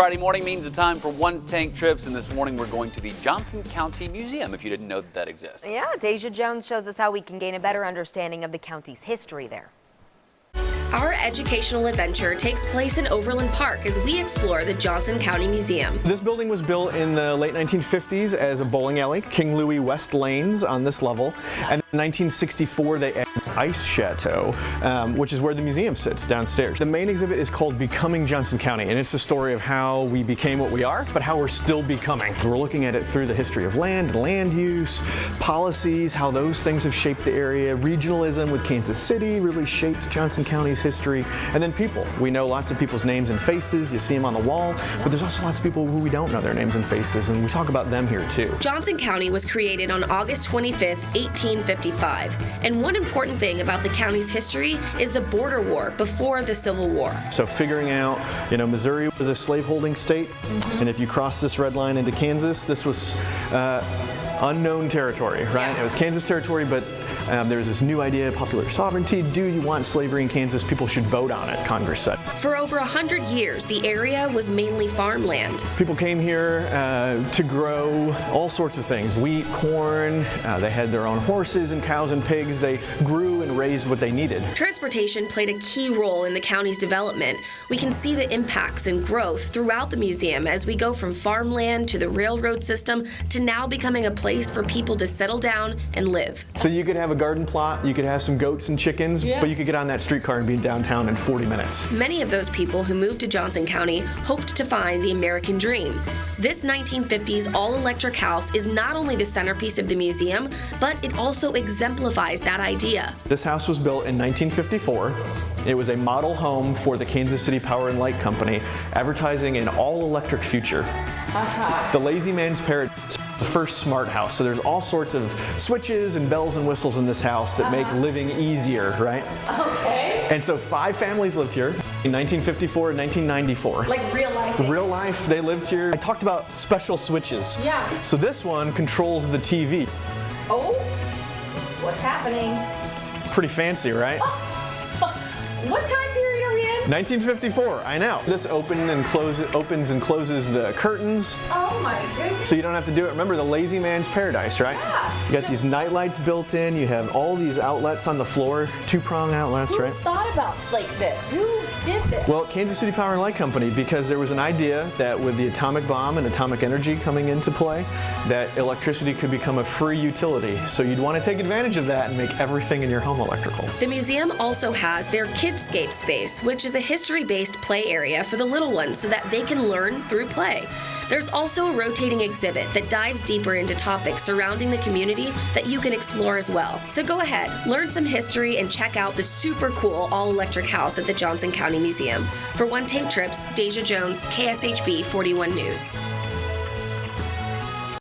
Friday morning means a time for One Tank Trips, and this morning we're going to the Johnson County Museum, if you didn't know that exists. Yeah, Deja Jones shows us how we can gain a better understanding of the county's history there. Our educational adventure takes place in Overland Park as we explore the Johnson County Museum. This building was built in the late 1950s as a bowling alley, King Louis West Lanes on this level. And in 1964 they added Ice Chateau, which is where the museum sits downstairs. The main exhibit is called Becoming Johnson County, and it's the story of how we became what we are, but how we're still becoming. We're looking at it through the history of land and land use, policies, how those things have shaped the area. Regionalism with Kansas City really shaped Johnson County's history, and then people. We know lots of people's names and faces, you see them on the wall, but there's also lots of people who we don't know their names and faces, and we talk about them here too. Johnson County was created on August 25th, 1855, and one important thing about the county's history is the border war before the Civil War. So figuring out, Missouri was a slaveholding state, and if you cross this red line into Kansas, this was unknown territory, right? Yeah. It was Kansas territory, but there was this new idea of popular sovereignty. Do you want slavery in Kansas? People should vote on it, Congress said. For over 100 years, the area was mainly farmland. People came here to grow all sorts of things. Wheat, corn, they had their own horses and cows and pigs. They grew and raised what they needed. Transportation played a key role in the county's development. We can see the impacts and growth throughout the museum as we go from farmland to the railroad system to now becoming a place for people to settle down and live. So you could have a garden plot, you could have some goats and chickens, but you could get on that streetcar and be downtown in 40 minutes. Many of those people who moved to Johnson County hoped to find the American dream. This 1950s all-electric house is not only the centerpiece of the museum, but it also exemplifies that idea. This house was built in 1954. It was a model home for the Kansas City Power and Light Company, advertising an all-electric future. The Lazy Man's Paradise, the first smart house. So there's all sorts of switches and bells and whistles in this house that make living easier, right? Okay. And so 5 families lived here in 1954 and 1994. Like real life? Real life, they lived here. I talked about special switches. Yeah. So this one controls the TV. Oh, what's happening? Pretty fancy, right? What time period are we in? 1954, I know. This opens and closes the curtains. Oh my goodness. So you don't have to do it. Remember the Lazy Man's Paradise, right? Yeah. You got these night lights built in. You have all these outlets on the floor, 2-prong outlets, right? Who thought about this? Who did this? Well, Kansas City Power and Light Company, because there was an idea that with the atomic bomb and atomic energy coming into play, that electricity could become a free utility. So you'd want to take advantage of that and make everything in your home electrical. The museum also has their Kidscape space, which is a history-based play area for the little ones so that they can learn through play. There's also a rotating exhibit that dives deeper into topics surrounding the community that you can explore as well. So go ahead, learn some history, and check out the super cool all-electric house at the Johnson County Museum. For One Tank Trips, Deja Jones, KSHB 41 News.